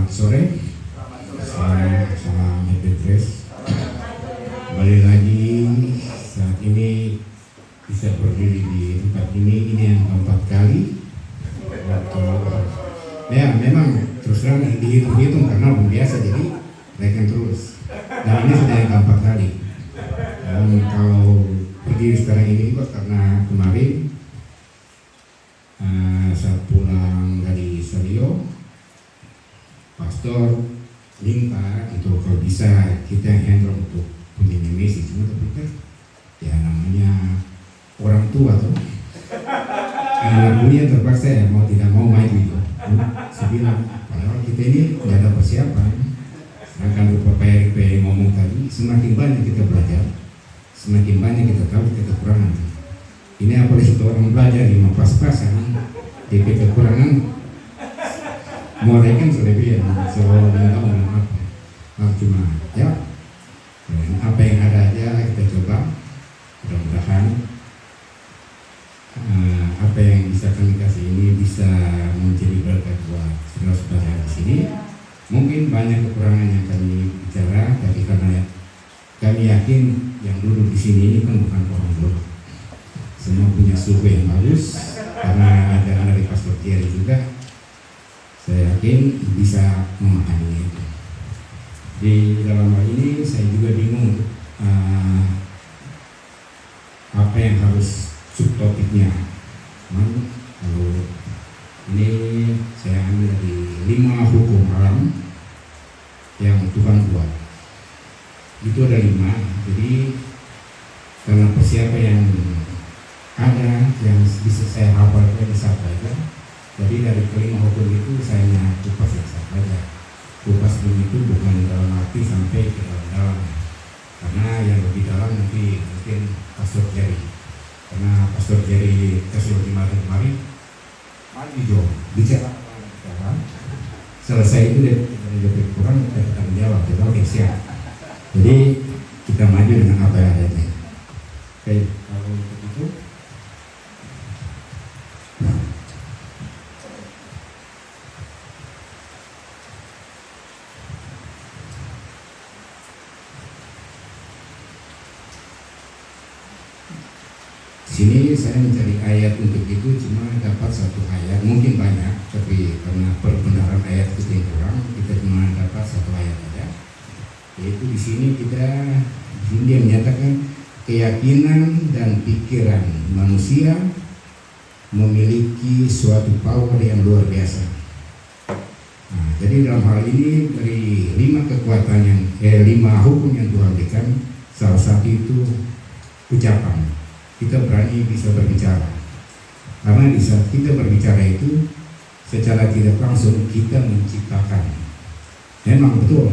Selamat sore, salam happy fresh. Kembali lagi saat ini bisa berdiri di tempat ini yang keempat kali. Ya memang terus terang dihitung karena belum biasa jadi naikkan terus. Dan ini sudah yang keempat kali. Dan kalau berdiri sekarang ini juga karena kemarin saat pulang dari Salio, pastor minta itu kalau bisa kita handle untuk punya misi, cuma tapi kan ya namanya orang tua tuh anak punya terpaksa ya mau tidak mau maju itu. Saya bilang padahal kita ini tidak ada persiapan. Sedangkan Bapak Erik P ngomong tadi, semakin banyak kita belajar, semakin banyak kita tahu kita kekurangan. Ini apalagi satu orang belajar lima pas-pasan, DP kekurangan mau rekan selebih soal maaf cuma ya apa yang ada aja kita coba, mudah-mudahan apa yang bisa kami kasih ini bisa menjadi berkat buat saudara-saudara di sini. Mungkin banyak kekurangan yang kami bicara, tapi karena kami yakin yang duduk di sini ini kan bukan orang bodoh, semua punya suhu yang bagus karena ada anak dari Pastor Thierry juga. Saya yakin bisa memahami itu. Di dalam hal ini saya juga bingung apa yang harus subtopiknya. Kalau ini saya ambil dari 5 hukum alam yang Tuhan buat. Itu ada 5. Jadi karena persiapan yang ada yang bisa saya hafalkan disampaikan. Jadi dari kelima hukum itu saya kupas yang saya baca. Kupas itu bukan dalam arti sampai ke dalam, karena yang lebih dalam nanti mungkin Pastor Jerry. Karena Pastor Jerry kasih kemarin maju jom bicara selesai itu dari lebih kurang kita akan jawab. Oke siap. Jadi kita maju dengan apa yang ada. Oke, kalau untuk itu. Sini saya mencari ayat untuk itu, cuma dapat 1 ayat, mungkin banyak, tapi karena perbenaran ayat itu yang kurang, kita cuma dapat 1 ayat saja. Yaitu di sini dia menyatakan keyakinan dan pikiran manusia memiliki suatu power yang luar biasa. Nah, jadi dalam hal ini dari 5 kekuatan yang 5 hukum yang Tuhan berikan, salah satu itu ucapan. Kita berani bisa berbicara, karena di saat kita berbicara itu secara tidak langsung kita menciptakan. Memang betul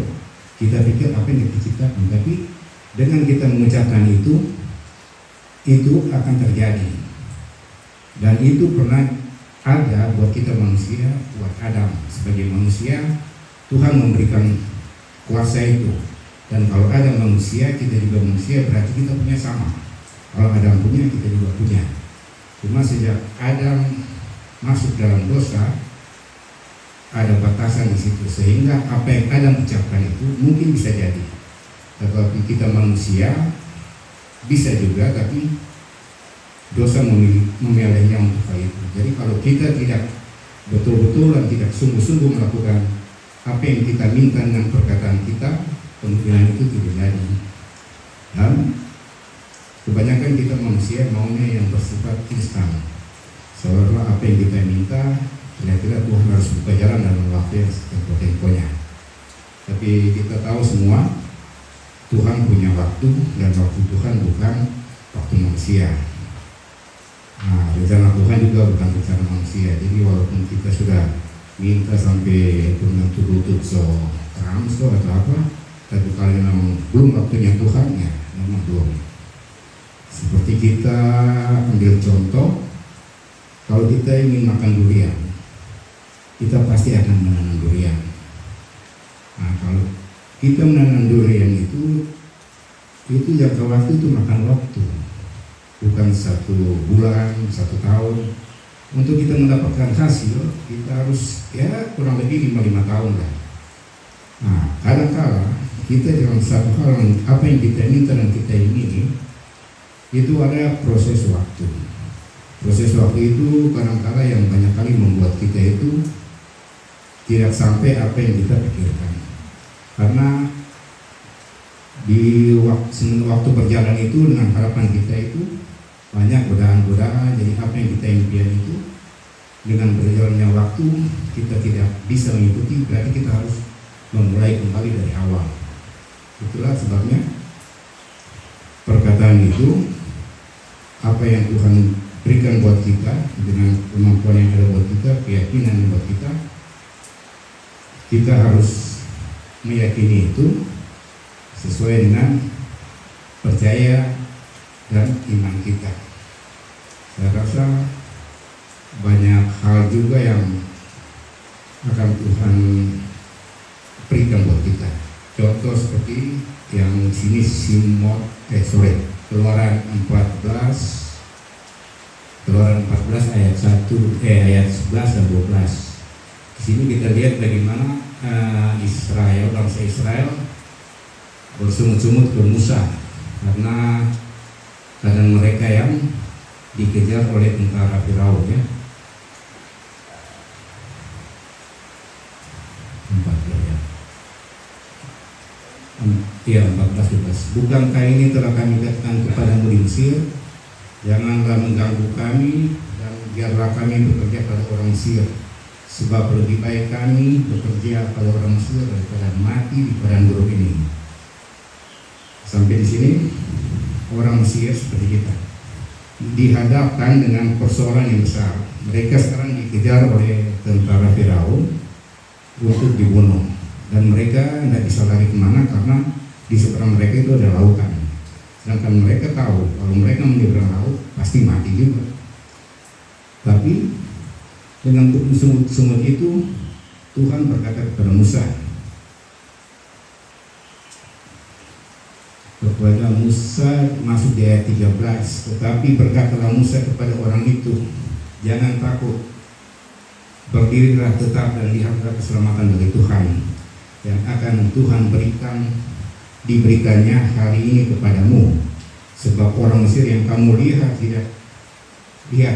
kita pikir apa yang diciptakan, tapi dengan kita mengucapkan itu akan terjadi. Dan itu pernah ada buat kita manusia, buat Adam sebagai manusia, Tuhan memberikan kuasa itu. Dan kalau ada manusia, kita juga manusia, berarti kita punya sama. Kalau Adam punya, kita juga punya. Cuma sejak Adam masuk dalam dosa, ada batasan di situ, sehingga apa yang Adam ucapkan itu mungkin bisa jadi. Tetapi kita manusia bisa juga, tapi dosa memilihnya untuk hal itu. Jadi kalau kita tidak betul-betul dan tidak sungguh-sungguh melakukan apa yang kita minta dengan perkataan kita, kemungkinan itu tidak jadi. Dan kebanyakan kita manusia maunya yang bersifat instan. Seolah-olah apa yang kita minta, kira-kira Tuhan harus buka jalan dalam waktu yang tempo-temponya. Tapi kita tahu semua, Tuhan punya waktu, dan waktu Tuhan bukan waktu manusia. Nah, rencana Tuhan juga bukan rencana manusia. Jadi walaupun kita sudah minta sampai punya lutut atau apa, tapi kalau memang belum waktunya Tuhan, ya memang belum. Seperti kita ambil contoh, kalau kita ingin makan durian, kita pasti akan menanam durian. Nah, kalau kita menanam durian itu jangka waktu itu makan waktu, bukan 1 bulan, 1 tahun. Untuk kita mendapatkan hasil, kita harus ya kurang lebih 5 tahun lah. Nah, kadang-kala kita dalam satu hal apa yang kita minta dan kita ingini itu ada proses waktu. Proses waktu itu kadang-kala yang banyak kali membuat kita itu tidak sampai apa yang kita pikirkan. Karena di waktu berjalan itu dengan harapan kita itu banyak godaan-godaan, jadi apa yang kita impian itu dengan berjalannya waktu kita tidak bisa mengikuti, berarti kita harus memulai kembali dari awal. Itulah sebabnya perkataan itu, apa yang Tuhan berikan buat kita dengan kemampuan yang ada buat kita, keyakinan yang buat kita harus meyakini itu sesuai dengan percaya dan iman kita. Saya rasa banyak hal juga yang akan Tuhan berikan buat kita. Contoh seperti yang sini Keluaran 14 ayat 11 dan 12. Di sini kita lihat bagaimana bangsa Israel bersungut-sungut ke Musa karena keadaan mereka yang dikejar oleh tentara Firaun, ya. 14. Bukankah ini telah kami katakan kepadamu di Mesir, janganlah mengganggu kami dan biarlah kami bekerja pada orang Mesir, sebab lebih baik kami bekerja pada orang Mesir daripada mati di padang gurun ini. Sampai di sini orang Mesir seperti kita dihadapkan dengan persoalan yang besar. Mereka sekarang dikejar oleh tentara Firaun untuk dibunuh, dan mereka tidak bisa lari kemana karena di seberang mereka itu ada lautan. Sedangkan mereka tahu kalau mereka menyeberang laut pasti mati juga. Tapi dengan sungut-sungut itu Tuhan berkata kepada Musa, masuk di ayat 13, tetapi berkatalah Musa kepada orang itu, jangan takut, berdirilah tetap dan lihatlah keselamatan dari Tuhan yang akan Tuhan diberikannya hari ini kepadamu, sebab orang Mesir yang kamu lihat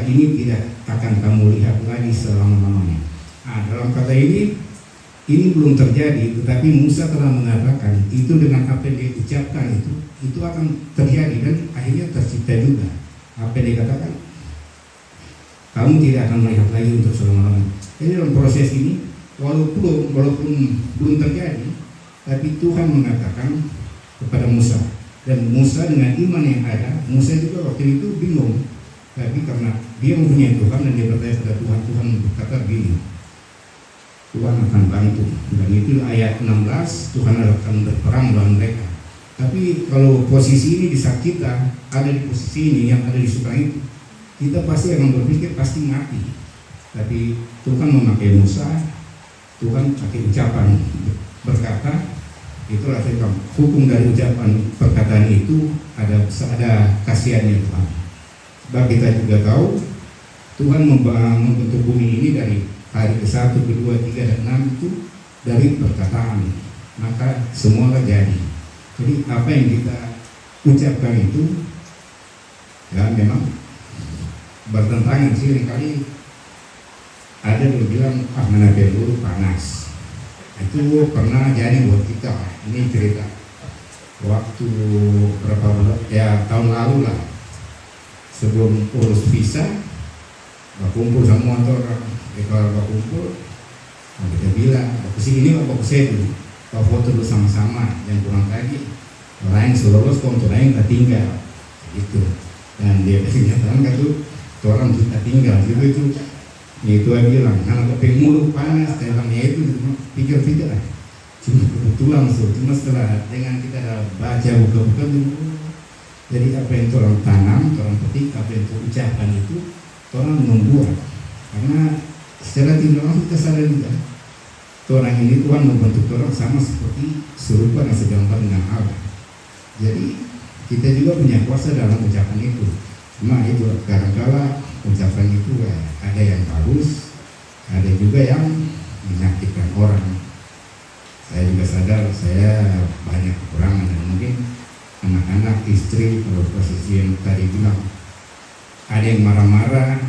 ini tidak akan kamu lihat lagi selama-lamanya. Nah, dalam kata ini belum terjadi, tetapi Musa telah mengatakan itu dengan apa yang dia ucapkan itu akan terjadi dan akhirnya tercipta juga. Apa yang dikatakan, kamu tidak akan melihat lagi untuk selama-lamanya. Jadi dalam proses ini walaupun belum terjadi, tapi Tuhan mengatakan kepada Musa, dan Musa dengan iman yang ada, Musa juga waktu itu bingung, tapi karena dia mempunyai Tuhan dan dia bertanya kepada Tuhan, Tuhan berkata begini, Tuhan akan bantu. Dan itu ayat 16, Tuhan akan berperang melawan mereka. Tapi kalau posisi ini di saat kita ada di posisi ini, yang ada di seberang itu, kita pasti akan berpikir pasti mati. Tapi Tuhan memakai Musa, Tuhan pakai ucapan berkata, itulah hukum dari ucapan perkataan itu ada kasihannya Tuhan. Sebab kita juga tahu Tuhan membentuk bumi ini dari hari ke-1, ke-2, 3, dan 6 itu dari perkataan, maka semua terjadi. Jadi apa yang kita ucapkan itu ya memang bertentangan sih. Kali ada yang bilang mana dulu panas, itu pernah jadi buat kita. Ini cerita waktu berapa bulan ya, tahun lalu lah, sebelum urus visa berkumpul sama motor. Kalau berkumpul, kita bilang, kesini ini apa kesini, kalau foto dulu sama-sama, yang kurang lagi, orang yang seluruh kontor lain tak tinggal, gitu. Dan dia kenyataan itu, orang kita tinggal, gitu itu. Itu dia bilang, anak keping mulu panas, dalamnya itu pikir-pikir lah. Cuma kebetulan cuma setelah dengan kita baca buka-buka dulu. Jadi apa yang orang tanam, orang petik, apa yang ucapkan itu, orang membuat. Karena secara tidak langsung kita sadar juga, orang ini Tuhan membentuk orang sama seperti serupa dan segambar dengan Allah. Jadi kita juga punya kuasa dalam ucapan itu. Cuma itu kadang-kala ucapan itu ada yang bagus, ada juga yang menyakitkan orang. Saya juga sadar sadar saya banyak kekurangan, dan mungkin anak-anak, istri, kalau posisi yang tadi bilang ada yang marah-marah,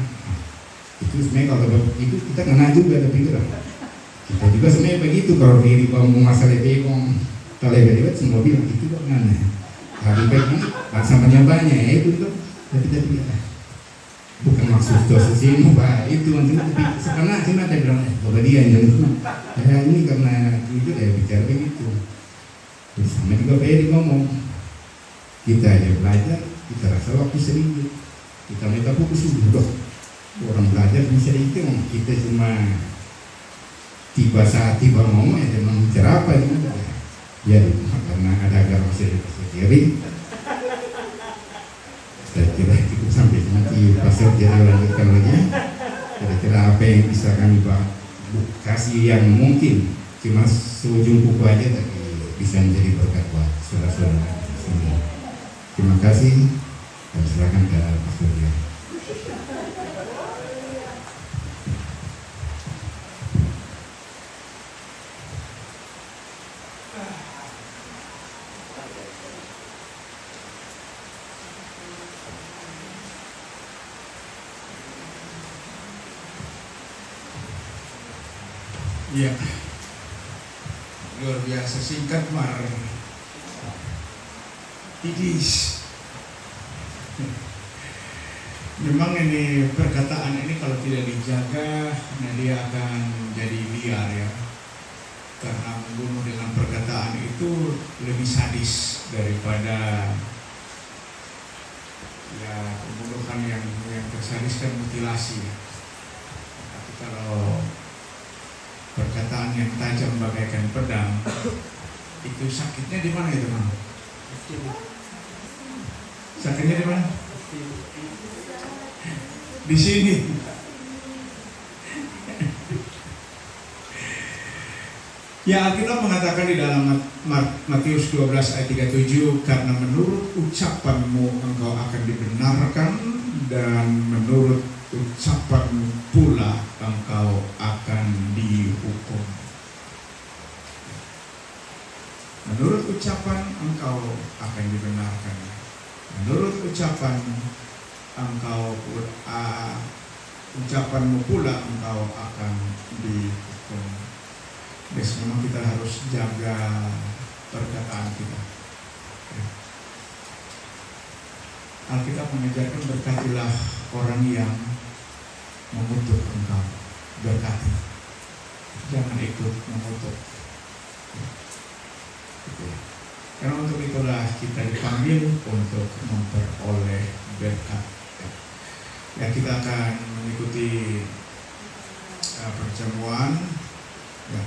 itu sebenarnya kalau itu kita kena juga, tapi kita juga sebenarnya begitu. Kalau diri kamu masalah bekong, kalau hebat semua bilang itu kok mana, tapi begini samanya banyak ya itu tapi bukan maksud dosis ini pak, itu nanti tapi sekarang cuma ada bilang coba dia yang ini karena itu bicara begitu. Terus sama juga Peri ngomong, kita aja belajar, kita rasa waktu sedikit, kita minta fokus dulu dong. Orang belajar bisa itu, kita cuma tiba saat tiba ngomong ya memang bicara apa gitu ya, karena ada agar masih kiri. Saya kira cukup sampai nanti pasal kita lanjutkan lagi. Kira-kira apa yang bisa kami kasih yang mungkin cuma seujung kuku aja, tapi bisa menjadi berkat buat saudara-saudara semua. Terima kasih, dan silakan ke Pak Surya. Iya, luar biasa singkat mar tidis. Memang ini perkataan ini kalau tidak dijaga, nah dia akan jadi liar ya. Karena membunuh dengan perkataan itu lebih sadis daripada ya pembunuhan yang tersadis kan mutilasi. Tapi kalau perkataan yang tajam bagaikan pedang, itu sakitnya di mana itu, Bang? Sakitnya di mana? Di sini. Ya, Alkitab mengatakan di dalam Matius 12 ayat 37, karena menurut ucapanmu engkau akan dibenarkan, dan menurut ucapan pula engkau akan dihukum. Menurut ucapan engkau akan dibenarkan, menurut ucapan engkau ucapanmu pula engkau akan dihukum. Jadi memang kita harus jaga perkataan kita. Alkitab mengajarkan, berkatilah orang yang mengutuk engkau, berkati, jangan ikut mengutuk. Karena untuk itulah kita dipanggil untuk memperoleh berkat. Ya, kita akan mengikuti perjamuan. Ya.